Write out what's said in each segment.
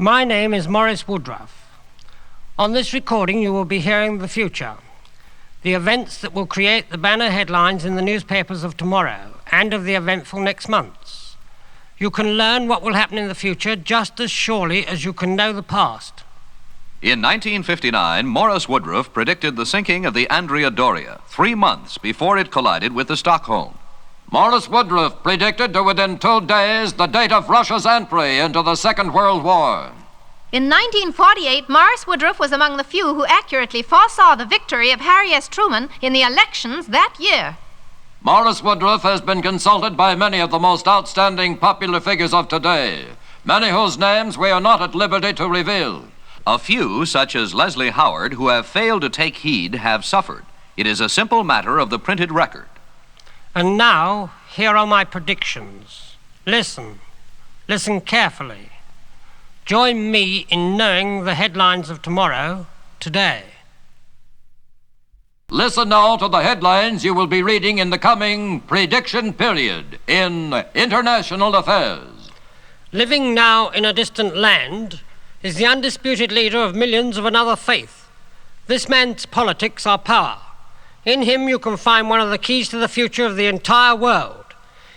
My name is Maurice Woodruff. On this recording you will be hearing the future, the events that will create the banner headlines in the newspapers of tomorrow and of the eventful next months. You can learn what will happen in the future just as surely as you can know the past. In 1959, Maurice Woodruff predicted the sinking of the Andrea Doria 3 months before it collided with the Stockholm. Maurice Woodruff predicted to within 2 days the date of Russia's entry into the Second World War. In 1948, Maurice Woodruff was among the few who accurately foresaw the victory of Harry S. Truman in the elections that year. Maurice Woodruff has been consulted by many of the most outstanding popular figures of today, many whose names we are not at liberty to reveal. A few, such as Leslie Howard, who have failed to take heed, have suffered. It is a simple matter of the printed record. And now, here are my predictions. Listen carefully. Join me in knowing the headlines of tomorrow, today. Listen now to the headlines you will be reading in the coming prediction period in international affairs. Living now in a distant land is the undisputed leader of millions of another faith. This man's politics are power. In him you can find one of the keys to the future of the entire world.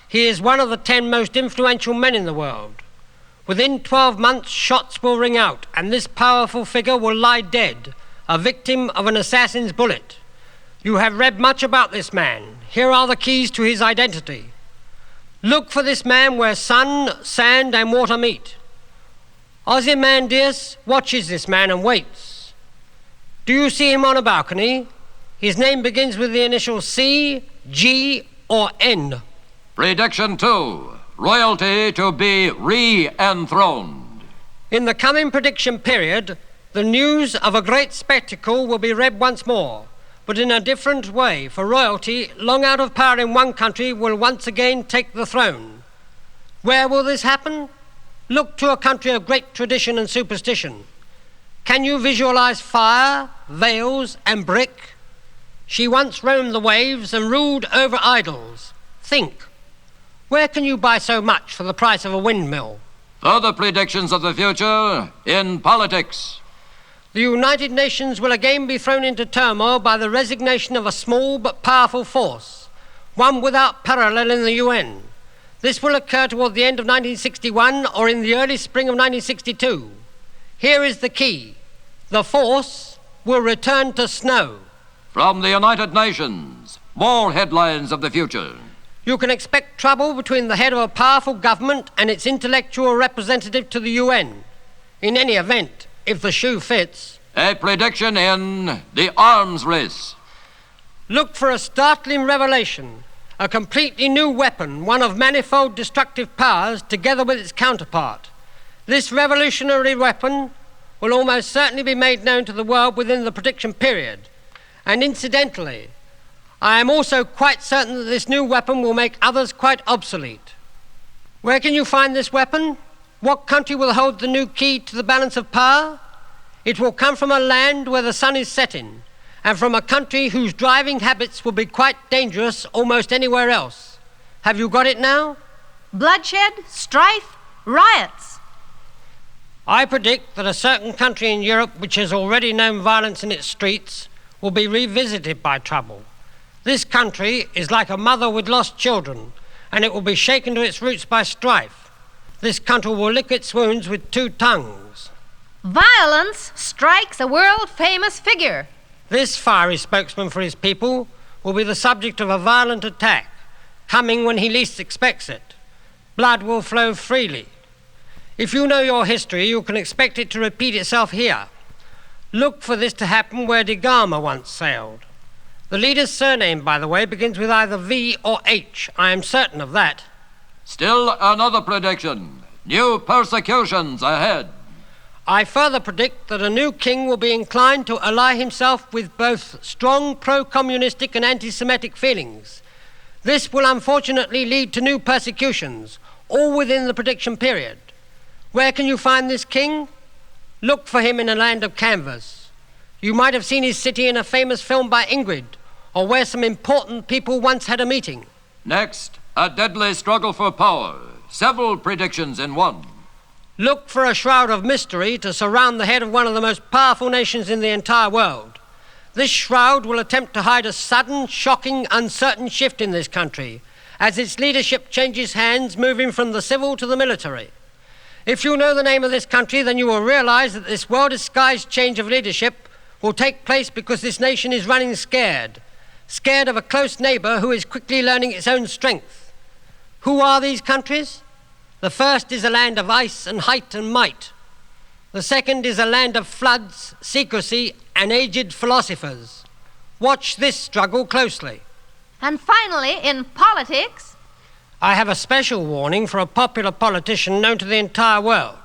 He is one of the 10 most influential men in the world. Within 12 months, shots will ring out, and this powerful figure will lie dead, a victim of an assassin's bullet. You have read much about this man. Here are the keys to his identity. Look for this man where sun, sand, and water meet. Ozymandias watches this man and waits. Do you see him on a balcony? His name begins with the initials C, G, or N. Prediction 2. Royalty to be re-enthroned. In the coming prediction period, the news of a great spectacle will be read once more, but in a different way, for royalty, long out of power in one country, will once again take the throne. Where will this happen? Look to a country of great tradition and superstition. Can you visualize fire, veils, and brick? She once roamed the waves and ruled over idols. Think. Where can you buy so much for the price of a windmill? Further predictions of the future in politics. The United Nations will again be thrown into turmoil by the resignation of a small but powerful force, one without parallel in the UN. This will occur toward the end of 1961 or in the early spring of 1962. Here is the key. The force will return to snow. From the United Nations, more headlines of the future. You can expect trouble between the head of a powerful government and its intellectual representative to the UN. In any event, if the shoe fits. A prediction in the arms race. Look for a startling revelation, a completely new weapon, one of manifold destructive powers, together with its counterpart. This revolutionary weapon will almost certainly be made known to the world within the prediction period. And incidentally, I am also quite certain that this new weapon will make others quite obsolete. Where can you find this weapon? What country will hold the new key to the balance of power? It will come from a land where the sun is setting, and from a country whose driving habits will be quite dangerous almost anywhere else. Have you got it now? Bloodshed, strife, riots. I predict that a certain country in Europe which has already known violence in its streets will be revisited by trouble. This country is like a mother with lost children, and it will be shaken to its roots by strife. This country will lick its wounds with 2 tongues. Violence strikes a world-famous figure. This fiery spokesman for his people will be the subject of a violent attack, coming when he least expects it. Blood will flow freely. If you know your history, you can expect it to repeat itself here. Look for this to happen where De Gama once sailed. The leader's surname, by the way, begins with either V or H. I am certain of that. Still another prediction. New persecutions ahead. I further predict that a new king will be inclined to ally himself with both strong pro-communistic and anti-Semitic feelings. This will unfortunately lead to new persecutions, all within the prediction period. Where can you find this king? Look for him in a land of canvas. You might have seen his city in a famous film by Ingrid, or where some important people once had a meeting. Next, a deadly struggle for power. Several predictions in one. Look for a shroud of mystery to surround the head of one of the most powerful nations in the entire world. This shroud will attempt to hide a sudden, shocking, uncertain shift in this country as its leadership changes hands, moving from the civil to the military. If you know the name of this country, then you will realize that this well-disguised change of leadership will take place because this nation is running scared of a close neighbor who is quickly learning its own strength. Who are these countries? The first is a land of ice and height and might. The second is a land of floods, secrecy, and aged philosophers. Watch this struggle closely. And finally, in politics, I have a special warning for a popular politician known to the entire world.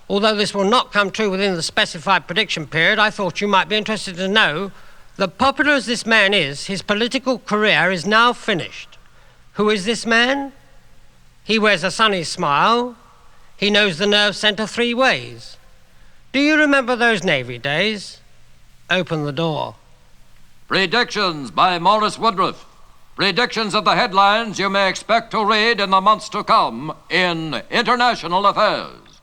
Although this will not come true within the specified prediction period, I thought you might be interested to know that popular as this man is, his political career is now finished. Who is this man? He wears a sunny smile. He knows the nerve centre 3 ways. Do you remember those Navy days? Open the door. Predictions by Maurice Woodruff. Predictions of the headlines you may expect to read in the months to come in international affairs.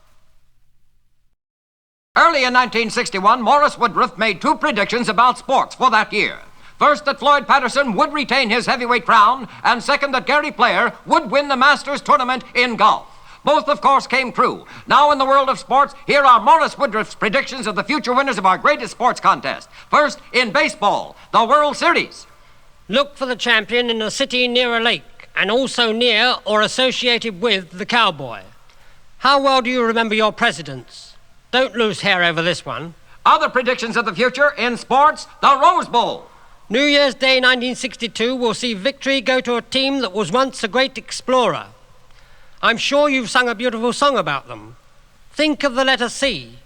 Early in 1961, Maurice Woodruff made 2 predictions about sports for that year. First, that Floyd Patterson would retain his heavyweight crown, and second, that Gary Player would win the Masters tournament in golf. Both, of course, came true. Now, in the world of sports, here are Maurice Woodruff's predictions of the future winners of our greatest sports contest. First, in baseball, the World Series. Look for the champion in a city near a lake, and also near or associated with the cowboy. How well do you remember your presidents? Don't lose hair over this one. Other predictions of the future in sports, the Rose Bowl. New Year's Day 1962 will see victory go to a team that was once a great explorer. I'm sure you've sung a beautiful song about them. Think of the letter C.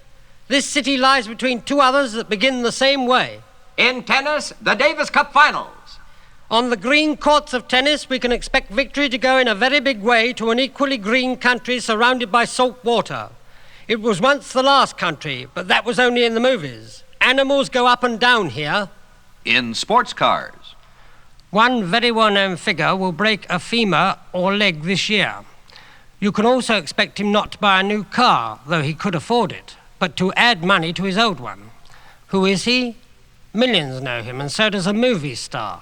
This city lies between 2 others that begin the same way. In tennis, the Davis Cup Finals. On the green courts of tennis, we can expect victory to go in a very big way to an equally green country surrounded by salt water. It was once the last country, but that was only in the movies. Animals go up and down here. In sports cars. One very well-known figure will break a femur or leg this year. You can also expect him not to buy a new car, though he could afford it, but to add money to his old one. Who is he? Millions know him, and so does a movie star.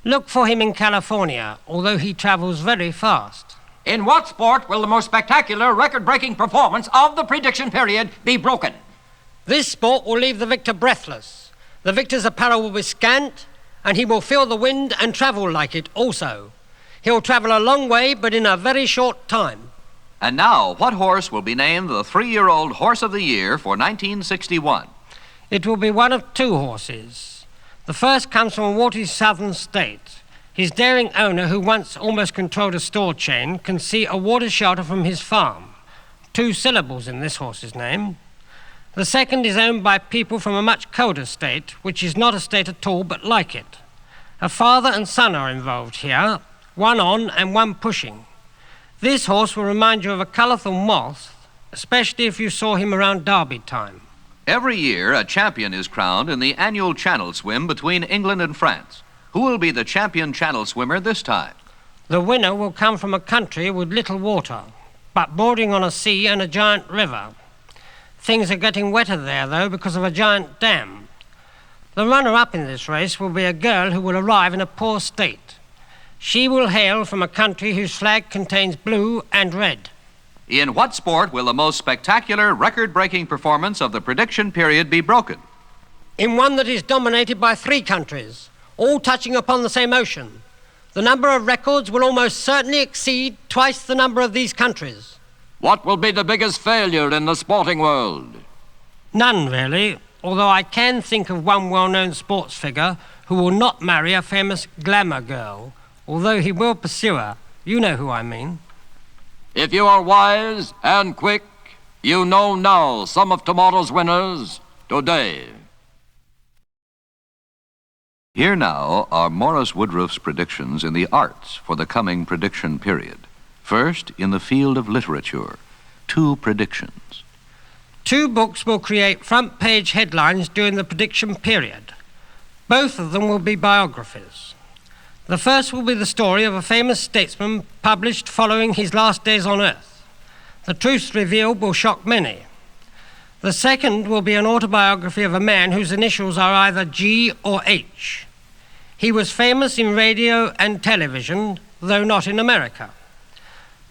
Look for him in California, although he travels very fast. In what sport will the most spectacular, record-breaking performance of the prediction period be broken? This sport will leave the victor breathless. The victor's apparel will be scant, and he will feel the wind and travel like it also. He'll travel a long way, but in a very short time. And now, what horse will be named the 3-year-old Horse of the Year for 1961? It will be one of 2 horses. The first comes from a watery southern state. His daring owner, who once almost controlled a store chain, can see a water shelter from his farm. 2 syllables in this horse's name. The second is owned by people from a much colder state, which is not a state at all, but like it. A father and son are involved here, one on and one pushing. This horse will remind you of a colourful moth, especially if you saw him around Derby time. Every year, a champion is crowned in the annual Channel Swim between England and France. Who will be the champion channel swimmer this time? The winner will come from a country with little water, but bordering on a sea and a giant river. Things are getting wetter there, though, because of a giant dam. The runner-up in this race will be a girl who will arrive in a poor state. She will hail from a country whose flag contains blue and red. In what sport will the most spectacular, record-breaking performance of the prediction period be broken? In one that is dominated by 3 countries, all touching upon the same ocean. The number of records will almost certainly exceed twice the number of these countries. What will be the biggest failure in the sporting world? None, really, although I can think of one well-known sports figure who will not marry a famous glamour girl, although he will pursue her. You know who I mean. If you are wise and quick, you know now some of tomorrow's winners today. Here now are Maurice Woodruff's predictions in the arts for the coming prediction period. First, in the field of literature, 2 predictions. 2 books will create front-page headlines during the prediction period. Both of them will be biographies. The first will be the story of a famous statesman published following his last days on Earth. The truths revealed will shock many. The second will be an autobiography of a man whose initials are either G or H. He was famous in radio and television, though not in America.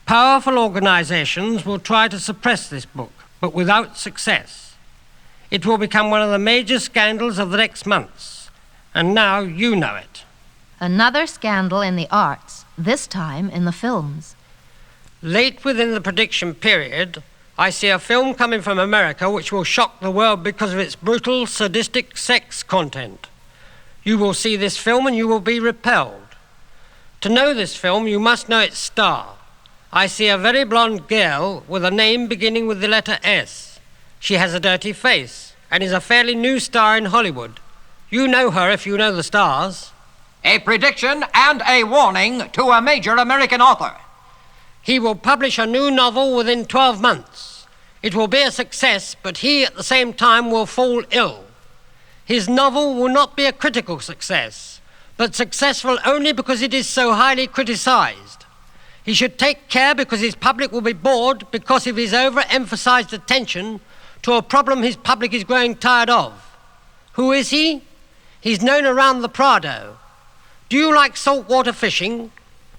Powerful organizations will try to suppress this book, but without success. It will become one of the major scandals of the next months, and now you know it. Another scandal in the arts, this time in the films. Late within the prediction period, I see a film coming from America which will shock the world because of its brutal, sadistic sex content. You will see this film and you will be repelled. To know this film, you must know its star. I see a very blonde girl with a name beginning with the letter S. She has a dirty face and is a fairly new star in Hollywood. You know her if you know the stars. A prediction and a warning to a major American author. He will publish a new novel within 12 months. It will be a success, but he at the same time will fall ill. His novel will not be a critical success, but successful only because it is so highly criticized. He should take care because his public will be bored because of his overemphasized attention to a problem his public is growing tired of. Who is he? He's known around the Prado. Do you like saltwater fishing?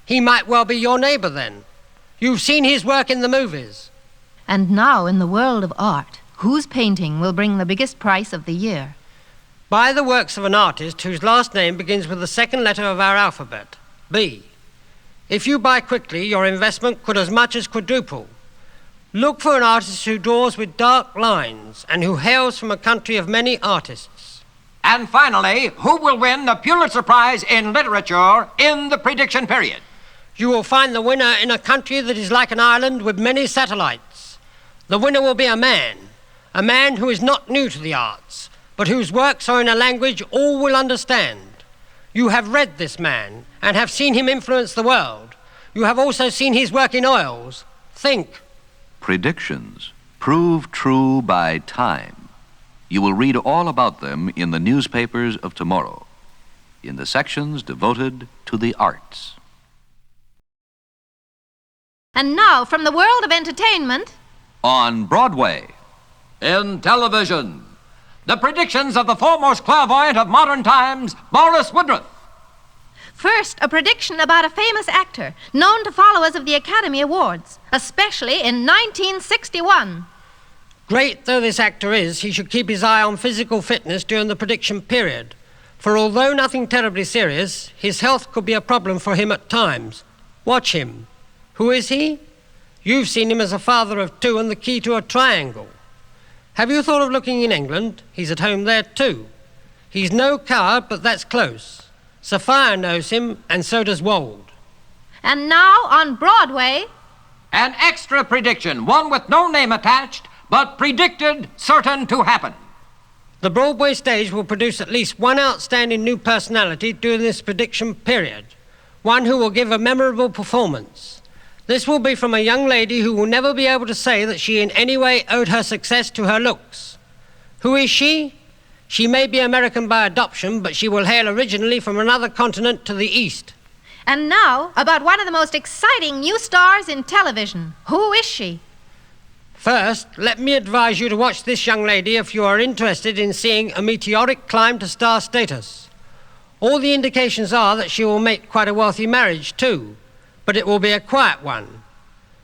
He might well be your neighbor then. You've seen his work in the movies. And now, in the world of art, whose painting will bring the biggest price of the year? Buy the works of an artist whose last name begins with the second letter of our alphabet, B. If you buy quickly, your investment could as much as quadruple. Look for an artist who draws with dark lines and who hails from a country of many artists. And finally, who will win the Pulitzer Prize in Literature in the prediction period? You will find the winner in a country that is like an island with many satellites. The winner will be a man who is not new to the arts, but whose works are in a language all will understand. You have read this man and have seen him influence the world. You have also seen his work in oils. Think. Predictions prove true by time. You will read all about them in the newspapers of tomorrow, in the sections devoted to the arts. And now, from the world of entertainment... On Broadway. In television. The predictions of the foremost clairvoyant of modern times, Maurice Woodruff. First, a prediction about a famous actor, known to followers of the Academy Awards, especially in 1961. Great though this actor is, he should keep his eye on physical fitness during the prediction period. For although nothing terribly serious, his health could be a problem for him at times. Watch him. Who is he? You've seen him as a father of two and the key to a triangle. Have you thought of looking in England? He's at home there too. He's no coward, but that's close. Sophia knows him, and so does Wold. And now, on Broadway... An extra prediction, one with no name attached, but predicted, certain to happen. The Broadway stage will produce at least one outstanding new personality during this prediction period, one who will give a memorable performance. This will be from a young lady who will never be able to say that she in any way owed her success to her looks. Who is she? She may be American by adoption, but she will hail originally from another continent to the east. And now, about one of the most exciting new stars in television. Who is she? First, let me advise you to watch this young lady if you are interested in seeing a meteoric climb to star status. All the indications are that she will make quite a wealthy marriage too, but it will be a quiet one.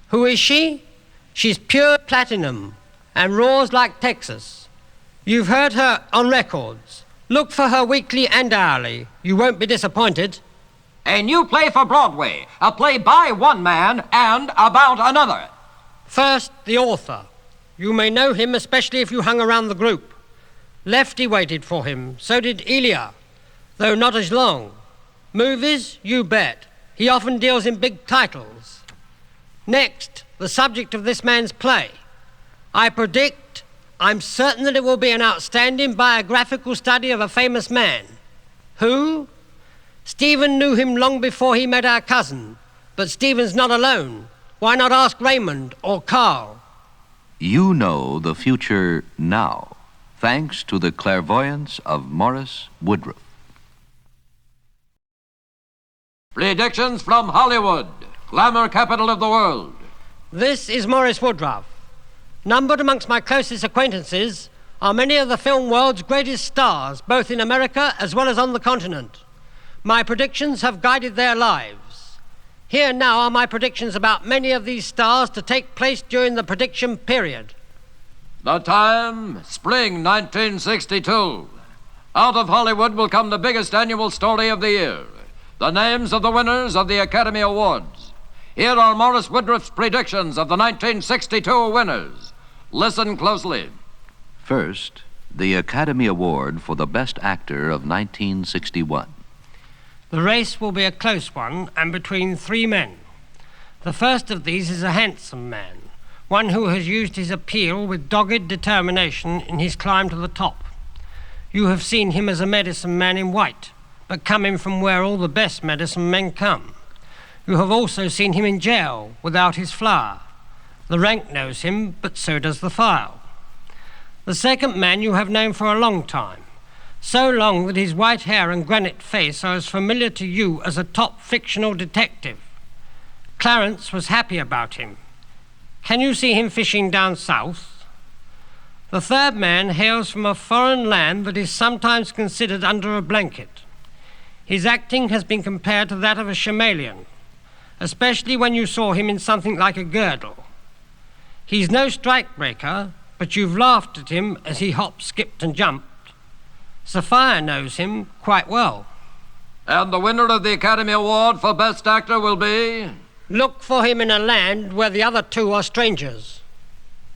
Who is she? She's pure platinum and roars like Texas. You've heard her on records. Look for her weekly and hourly. You won't be disappointed. A new play for Broadway, a play by one man and about another. First, the author. You may know him, especially if you hung around the group. Lefty waited for him, so did Elia, though not as long. Movies, you bet. He often deals in big titles. Next, the subject of this man's play. I'm certain that it will be an outstanding biographical study of a famous man. Who? Stephen knew him long before he met our cousin, but Stephen's not alone. Why not ask Raymond or Carl? You know the future now, thanks to the clairvoyance of Maurice Woodruff. Predictions from Hollywood, glamour capital of the world. This is Maurice Woodruff. Numbered amongst my closest acquaintances are many of the film world's greatest stars, both in America as well as on the continent. My predictions have guided their lives. Here now are my predictions about many of these stars to take place during the prediction period. The time, spring 1962. Out of Hollywood will come the biggest annual story of the year. The names of the winners of the Academy Awards. Here are Maurice Woodruff's predictions of the 1962 winners. Listen closely. First, the Academy Award for the Best Actor of 1961. The race will be a close one and between three men. The first of these is a handsome man, one who has used his appeal with dogged determination in his climb to the top. You have seen him as a medicine man in white, but coming from where all the best medicine men come. You have also seen him in jail without his flower. The rank knows him, but so does the file. The second man you have known for a long time, so long that his white hair and granite face are as familiar to you as a top fictional detective. Clarence was happy about him. Can you see him fishing down south? The third man hails from a foreign land that is sometimes considered under a blanket. His acting has been compared to that of a chameleon, especially when you saw him in something like a girdle. He's no strikebreaker, but you've laughed at him as he hopped, skipped and jumped. Sophia knows him quite well. And the winner of the Academy Award for Best Actor will be... Look for him in a land where the other two are strangers.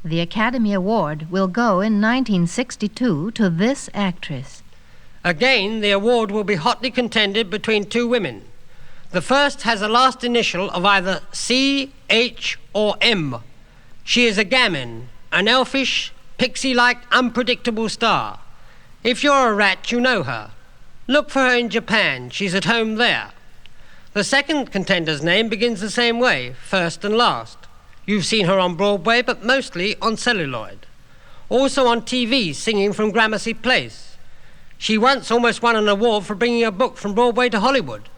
The Academy Award will go in 1962 to this actress. Again, the award will be hotly contended between two women. The first has a last initial of either C, H, or M. She is a gamin, an elfish, pixie-like, unpredictable star. If you're a rat, you know her. Look for her in Japan. She's at home there. The second contender's name begins the same way, first and last. You've seen her on Broadway, but mostly on celluloid. Also on TV, singing from Gramercy Place. She once almost won an award for bringing a book from Broadway to Hollywood.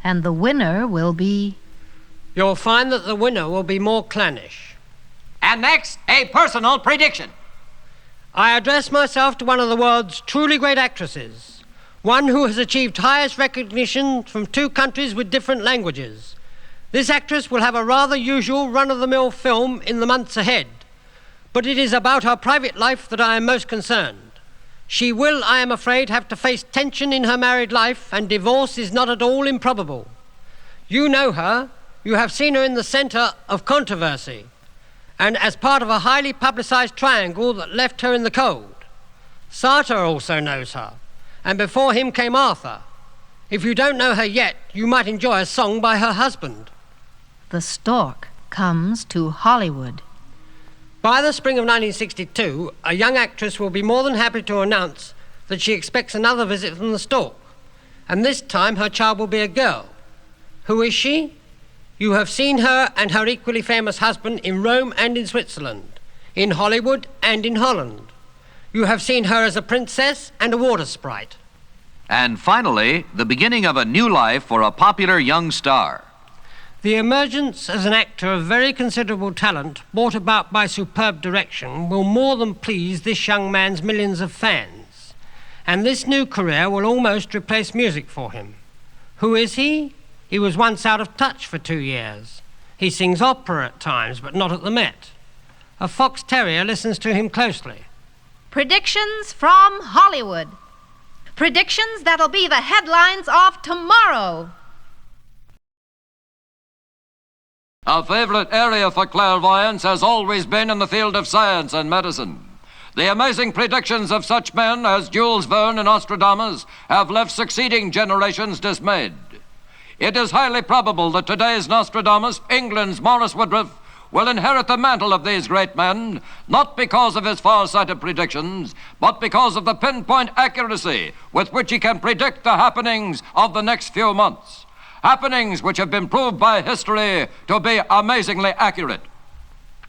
And the winner will be... You'll find that the winner will be more clannish. And next, a personal prediction. I address myself to one of the world's truly great actresses, one who has achieved highest recognition from two countries with different languages. This actress will have a rather usual run-of-the-mill film in the months ahead, but it is about her private life that I am most concerned. She will, I am afraid, have to face tension in her married life, and divorce is not at all improbable. You know her. You have seen her in the center of controversy, and as part of a highly publicized triangle that left her in the cold. Sartor also knows her, and before him came Arthur. If you don't know her yet, you might enjoy a song by her husband. The stork comes to Hollywood. By the spring of 1962, a young actress will be more than happy to announce that she expects another visit from the stork, and this time her child will be a girl. Who is she? You have seen her and her equally famous husband in Rome and in Switzerland, in Hollywood and in Holland. You have seen her as a princess and a water sprite. And finally, the beginning of a new life for a popular young star. The emergence as an actor of very considerable talent, brought about by superb direction, will more than please this young man's millions of fans. And this new career will almost replace music for him. Who is he? He was once out of touch for 2 years. He sings opera at times, but not at the Met. A fox terrier listens to him closely. Predictions from Hollywood. Predictions that'll be the headlines of tomorrow. A favorite area for clairvoyance has always been in the field of science and medicine. The amazing predictions of such men as Jules Verne and Nostradamus have left succeeding generations dismayed. It is highly probable that today's Nostradamus, England's Maurice Woodruff, will inherit the mantle of these great men, not because of his far-sighted predictions, but because of the pinpoint accuracy with which he can predict the happenings of the next few months. Happenings which have been proved by history to be amazingly accurate.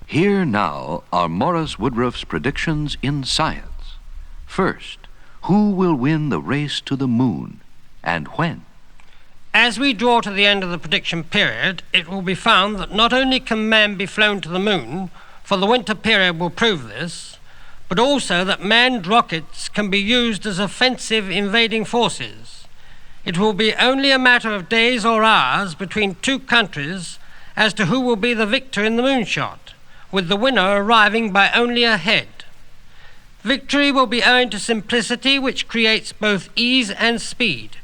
Here now are Maurice Woodruff's predictions in science. First, who will win the race to the moon and when? As we draw to the end of the prediction period, it will be found that not only can man be flown to the moon, for the winter period will prove this, but also that manned rockets can be used as offensive invading forces. It will be only a matter of days or hours between two countries as to who will be the victor in the moonshot, with the winner arriving by only a head. Victory will be owing to simplicity, which creates both ease and speed.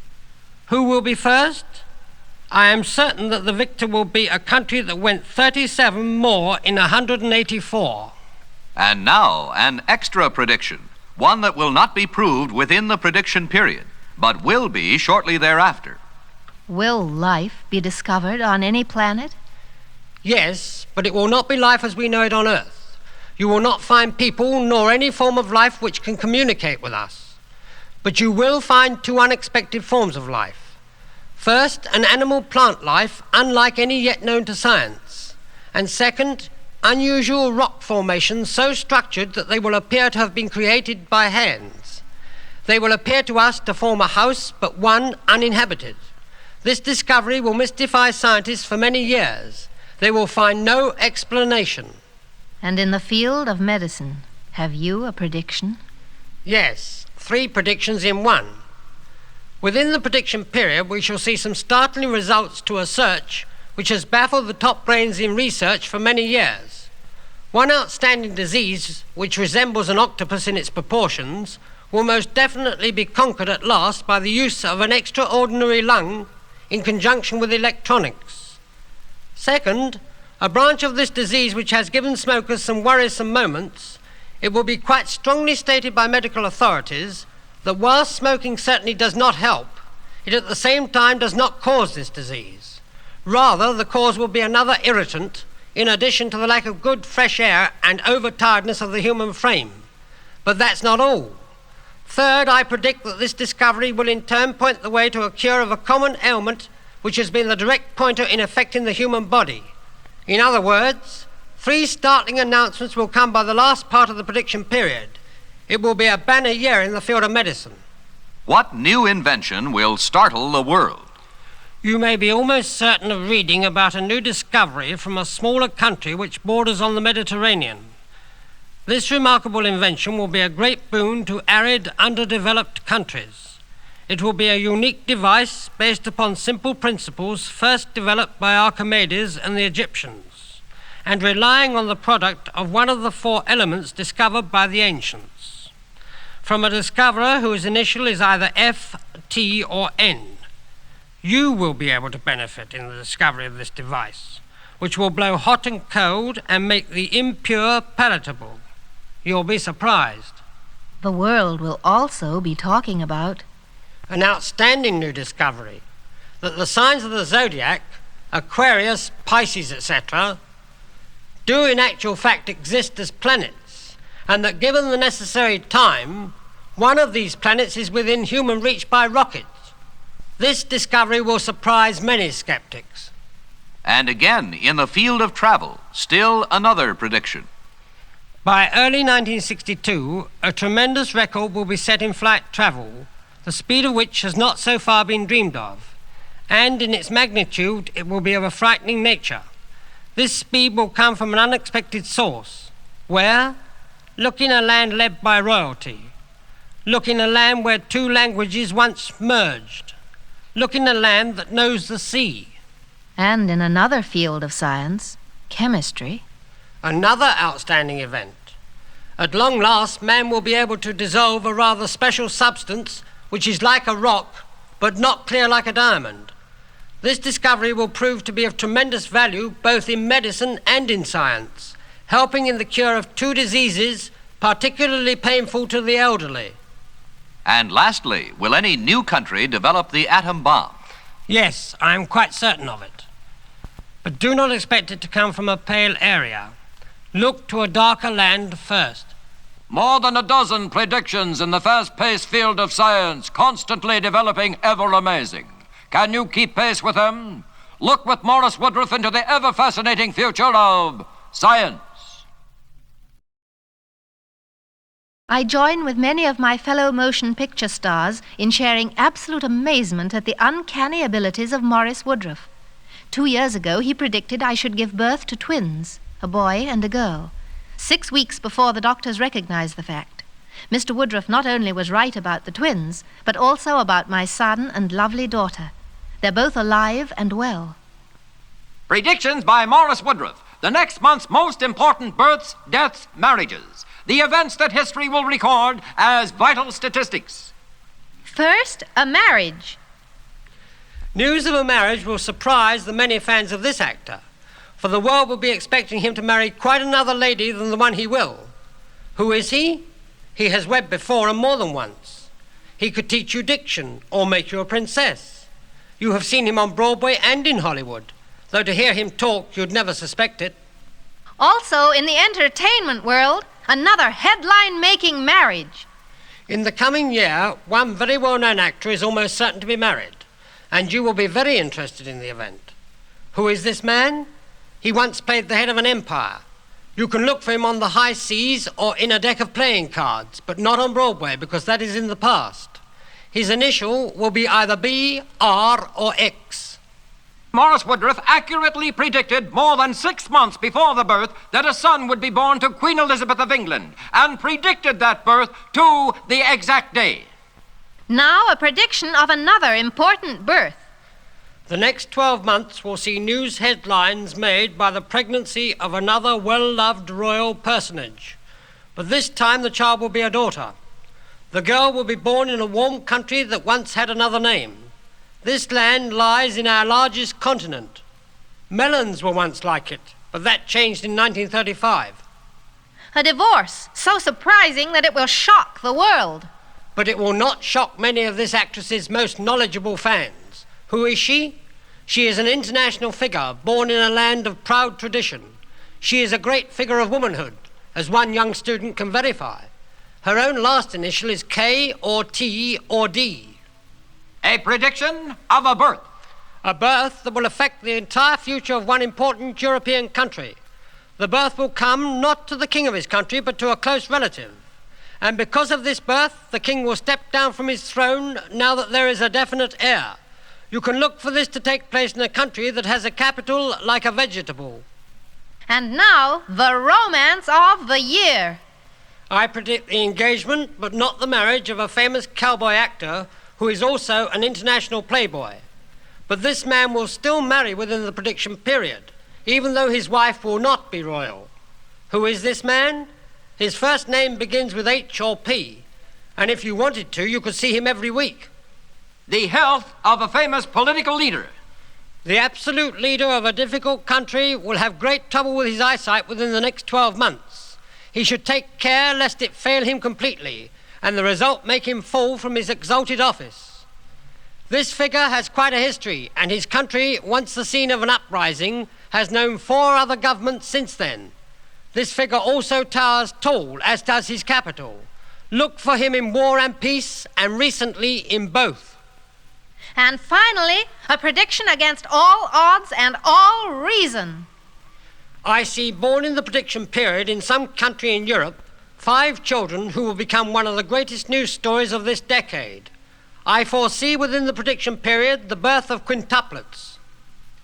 Who will be first? I am certain that the victor will be a country that went 37 more in 184. And now, an extra prediction, one that will not be proved within the prediction period, but will be shortly thereafter. Will life be discovered on any planet? Yes, but it will not be life as we know it on Earth. You will not find people nor any form of life which can communicate with us. But you will find two unexpected forms of life. First, an animal plant life unlike any yet known to science. And second, unusual rock formations so structured that they will appear to have been created by hands. They will appear to us to form a house, but one uninhabited. This discovery will mystify scientists for many years. They will find no explanation. And in the field of medicine, have you a prediction? Yes, 3 predictions in one. Within the prediction period, we shall see some startling results to a search which has baffled the top brains in research for many years. One outstanding disease, which resembles an octopus in its proportions, will most definitely be conquered at last by the use of an extraordinary lung in conjunction with electronics. Second, a branch of this disease which has given smokers some worrisome moments, it will be quite strongly stated by medical authorities that whilst smoking certainly does not help, it at the same time does not cause this disease. Rather, the cause will be another irritant, in addition to the lack of good fresh air and overtiredness of the human frame. But that's not all. Third, I predict that this discovery will in turn point the way to a cure of a common ailment which has been the direct pointer in affecting the human body. In other words, 3 startling announcements will come by the last part of the prediction period. It will be a banner year in the field of medicine. What new invention will startle the world? You may be almost certain of reading about a new discovery from a smaller country which borders on the Mediterranean. This remarkable invention will be a great boon to arid, underdeveloped countries. It will be a unique device based upon simple principles first developed by Archimedes and the Egyptians, and relying on the product of one of the 4 elements discovered by the ancients. From a discoverer whose initial is either F, T, or N. You will be able to benefit in the discovery of this device, which will blow hot and cold and make the impure palatable. You'll be surprised. The world will also be talking about An outstanding new discovery, that the signs of the zodiac, Aquarius, Pisces, etc., do in actual fact exist as planets, and that given the necessary time, one of these planets is within human reach by rockets. This discovery will surprise many skeptics. And again, in the field of travel, still another prediction. By early 1962, a tremendous record will be set in flight travel, the speed of which has not so far been dreamed of, and in its magnitude it will be of a frightening nature. This speed will come from an unexpected source. Where? Look in a land led by royalty. Look in a land where 2 languages once merged. Look in a land that knows the sea. and in another field of science, chemistry. Another outstanding event. At long last, man will be able to dissolve a rather special substance which is like a rock, but not clear like a diamond. This discovery will prove to be of tremendous value both in medicine and in science, helping in the cure of 2 diseases particularly painful to the elderly. And lastly, will any new country develop the atom bomb? Yes, I am quite certain of it. But do not expect it to come from a pale area. Look to a darker land first. More than a dozen predictions in the fast-paced field of science, constantly developing, ever amazing. Can you keep pace with them? Look with Maurice Woodruff into the ever-fascinating future of science. I join with many of my fellow motion picture stars in sharing absolute amazement at the uncanny abilities of Maurice Woodruff. 2 years ago, he predicted I should give birth to twins, a boy and a girl, 6 weeks before the doctors recognized the fact. Mr. Woodruff not only was right about the twins, but also about my son and lovely daughter. They're both alive and well. Predictions by Maurice Woodruff. The next month's most important births, deaths, marriages. The events that history will record as vital statistics. First, a marriage. News of a marriage will surprise the many fans of this actor, for the world will be expecting him to marry quite another lady than the one he will. Who is he? He has webbed before and more than once. He could teach you diction or make you a princess. You have seen him on Broadway and in Hollywood, though to hear him talk you'd never suspect it. Also, in the entertainment world, another headline-making marriage. In the coming year, one very well-known actor is almost certain to be married, and you will be very interested in the event. Who is this man? He once played the head of an empire. You can look for him on the high seas or in a deck of playing cards, but not on Broadway, because that is in the past. His initial will be either B, R, or X. Maurice Woodruff accurately predicted more than 6 months before the birth that a son would be born to Queen Elizabeth of England, and predicted that birth to the exact day. Now, a prediction of another important birth. The next 12 months will see news headlines made by the pregnancy of another well-loved royal personage. But this time the child will be a daughter. The girl will be born in a warm country that once had another name. This land lies in our largest continent. Melons were once like it, but that changed in 1935. A divorce, so surprising that it will shock the world. But it will not shock many of this actress's most knowledgeable fans. Who is she? She is an international figure, born in a land of proud tradition. She is a great figure of womanhood, as one young student can verify. Her own last initial is K or T or D. A prediction of a birth. A birth that will affect the entire future of one important European country. The birth will come not to the king of his country, but to a close relative. And because of this birth, the king will step down from his throne now that there is a definite heir. You can look for this to take place in a country that has a capital like a vegetable. And now, the romance of the year. I predict the engagement, but not the marriage, of a famous cowboy actor who is also an international playboy. But this man will still marry within the prediction period, even though his wife will not be royal. Who is this man? His first name begins with H or P, and if you wanted to, you could see him every week. The health of a famous political leader. The absolute leader of a difficult country will have great trouble with his eyesight within the next 12 months. He should take care lest it fail him completely, and the result make him fall from his exalted office. This figure has quite a history, and his country, once the scene of an uprising, has known 4 other governments since then. This figure also towers tall, as does his capital. Look for him in war and peace, and recently in both. And finally, a prediction against all odds and all reason. I see born in the prediction period in some country in Europe 5 children who will become one of the greatest news stories of this decade. I foresee within the prediction period the birth of quintuplets.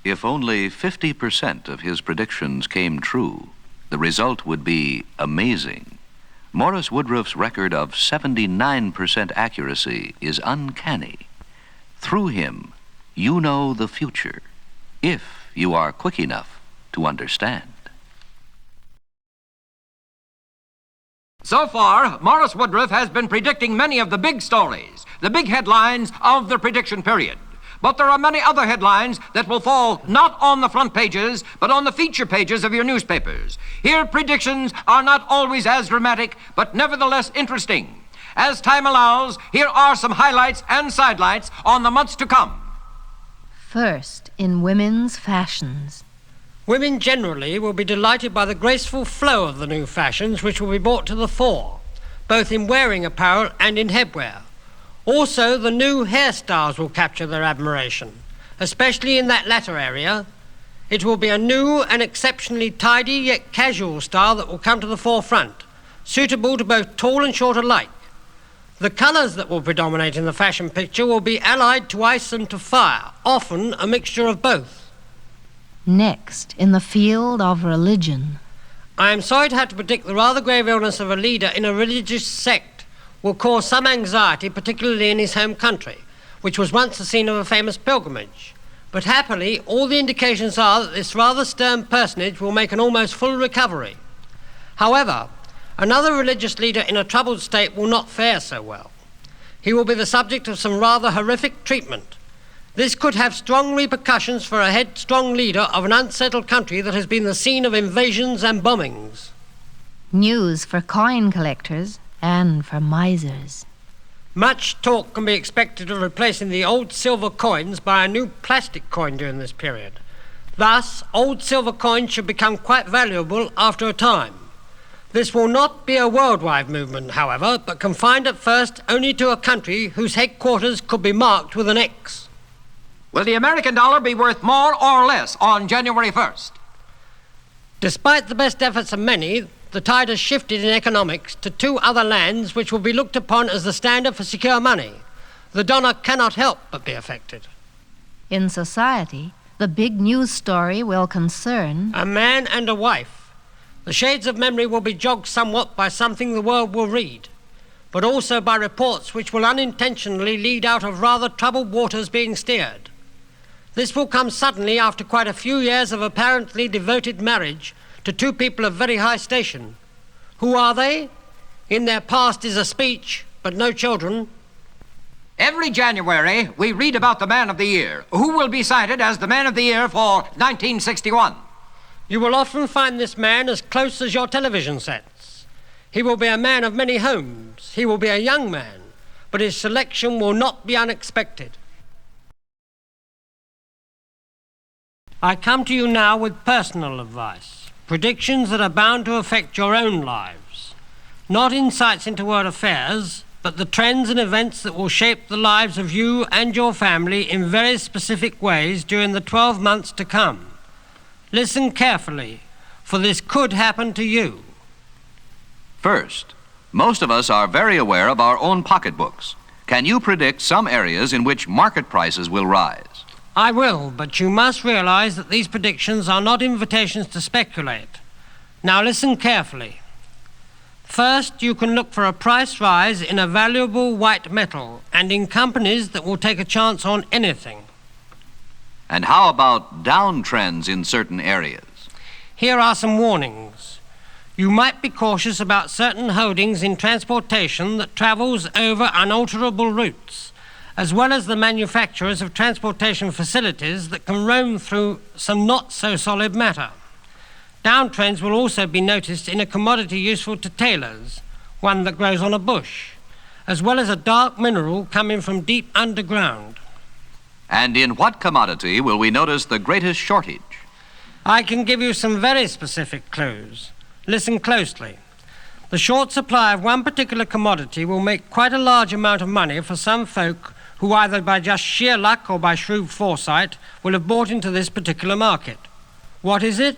If only 50% of his predictions came true, the result would be amazing. Maurice Woodruff's record of 79% accuracy is uncanny. Through him, you know the future, if you are quick enough to understand. So far, Maurice Woodruff has been predicting many of the big stories, the big headlines of the prediction period. But there are many other headlines that will fall not on the front pages, but on the feature pages of your newspapers. Here, predictions are not always as dramatic, but nevertheless interesting. As time allows, here are some highlights and sidelights on the months to come. First, in women's fashions. Women generally will be delighted by the graceful flow of the new fashions which will be brought to the fore, both in wearing apparel and in headwear. Also, the new hairstyles will capture their admiration, especially in that latter area. It will be a new and exceptionally tidy yet casual style that will come to the forefront, suitable to both tall and short alike. The colours that will predominate in the fashion picture will be allied to ice and to fire, often a mixture of both. Next, in the field of religion. I am sorry to have to predict the rather grave illness of a leader in a religious sect will cause some anxiety, particularly in his home country, which was once the scene of a famous pilgrimage. But happily, all the indications are that this rather stern personage will make an almost full recovery. However, another religious leader in a troubled state will not fare so well. He will be the subject of some rather horrific treatment. This could have strong repercussions for a headstrong leader of an unsettled country that has been the scene of invasions and bombings. News for coin collectors and for misers. Much talk can be expected of replacing the old silver coins by a new plastic coin during this period. Thus, old silver coins should become quite valuable after a time. This will not be a worldwide movement, however, but confined at first only to a country whose headquarters could be marked with an X. Will the American dollar be worth more or less on January 1st? Despite the best efforts of many, the tide has shifted in economics to two other lands which will be looked upon as the standard for secure money. The dollar cannot help but be affected. In society, the big news story will concern A man and a wife. The shades of memory will be jogged somewhat by something the world will read, but also by reports which will unintentionally lead out of rather troubled waters being steered. This will come suddenly after quite a few years of apparently devoted marriage to two people of very high station. Who are they? In their past is a speech, but no children. Every January, we read about the Man of the Year. Who will be cited as the Man of the Year for 1961? You will often find this man as close as your television sets. He will be a man of many homes. He will be a young man, but his selection will not be unexpected. I come to you now with personal advice, predictions that are bound to affect your own lives. Not insights into world affairs, but the trends and events that will shape the lives of you and your family in very specific ways during the 12 months to come. Listen carefully, for this could happen to you. First, most of us are very aware of our own pocketbooks. Can you predict some areas in which market prices will rise? I will, but you must realize that these predictions are not invitations to speculate. Now listen carefully. First, you can look for a price rise in a valuable white metal and in companies that will take a chance on anything. And how about downtrends in certain areas? Here are some warnings. You might be cautious about certain holdings in transportation that travels over unalterable routes, as well as the manufacturers of transportation facilities that can roam through some not-so-solid matter. Downtrends will also be noticed in a commodity useful to tailors, one that grows on a bush, as well as a dark mineral coming from deep underground. And in what commodity will we notice the greatest shortage? I can give you some very specific clues. Listen closely. The short supply of one particular commodity will make quite a large amount of money for some folk who either by just sheer luck or by shrewd foresight will have bought into this particular market. What is it?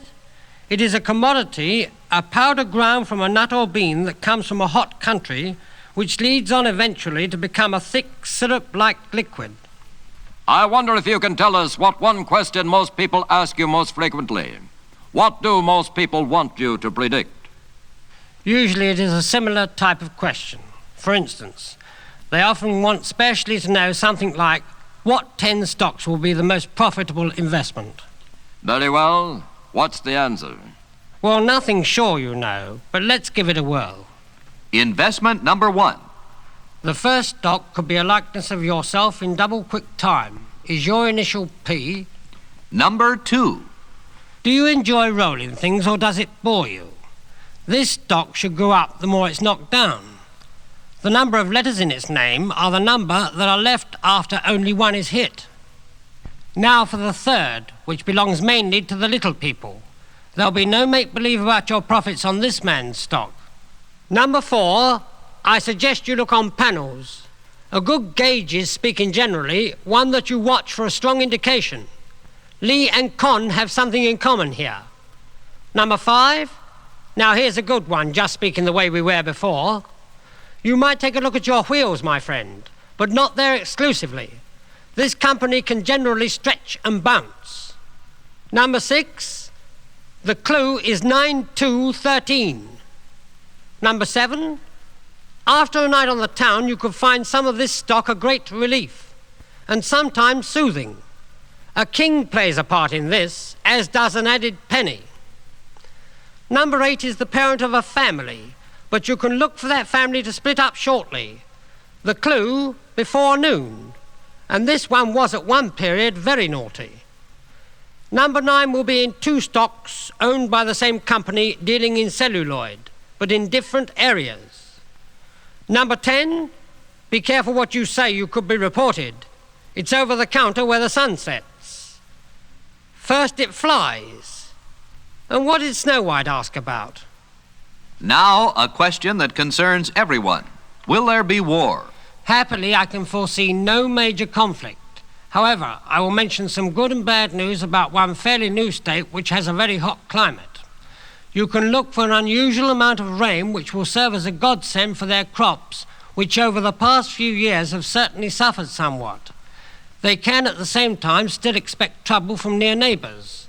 It is a commodity, a powder ground from a nut or bean that comes from a hot country, which leads on eventually to become a thick syrup-like liquid. I wonder if you can tell us what one question most people ask you most frequently. What do most people want you to predict? Usually it is a similar type of question. For instance, they often want specially to know something like, what 10 stocks will be the most profitable investment? Very well. What's the answer? Well, nothing sure, you know, but let's give it a whirl. Investment number 1. The first stock could be a likeness of yourself in double quick time. Is your initial P? Number 2. Do you enjoy rolling things or does it bore you? This stock should go up the more it's knocked down. The number of letters in its name are the number that are left after only one is hit. Now for the third, which belongs mainly to the little people. There'll be no make-believe about your profits on this man's stock. Number 4, I suggest you look on panels. A good gauge is, speaking generally, one that you watch for a strong indication. Lee and Con have something in common here. Number 5, Now here's a good one, just speaking the way we were before. You might take a look at your wheels, my friend, but not there exclusively. This company can generally stretch and bounce. Number 6, the clue is 9213. Number 7, after a night on the town, you could find some of this stock a great relief, and sometimes soothing. A king plays a part in this, as does an added penny. Number 8 is the parent of a family, but you can look for that family to split up shortly. The clue, before noon, and this one was at one period very naughty. Number 9 will be in 2 stocks owned by the same company dealing in celluloid, but in different areas. Number 10, be careful what you say, you could be reported. It's over the counter where the sun sets. First it flies. And what did Snow White ask about? Now, a question that concerns everyone. Will there be war? Happily, I can foresee no major conflict. However, I will mention some good and bad news about one fairly new state which has a very hot climate. You can look for an unusual amount of rain which will serve as a godsend for their crops, which over the past few years have certainly suffered somewhat. They can at the same time still expect trouble from near neighbours.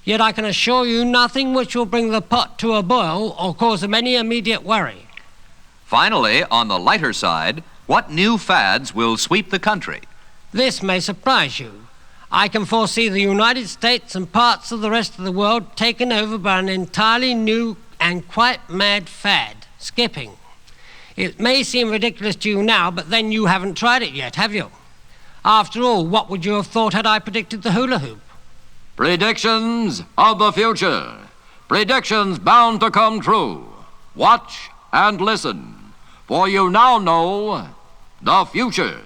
Yet I can assure you nothing which will bring the pot to a boil or cause them any immediate worry. Finally, on the lighter side, what new fads will sweep the country? This may surprise you. I can foresee the United States and parts of the rest of the world taken over by an entirely new and quite mad fad, skipping. It may seem ridiculous to you now, but then you haven't tried it yet, have you? After all, what would you have thought had I predicted the hula hoop? Predictions of the future. Predictions bound to come true. Watch and listen, for you now know the future.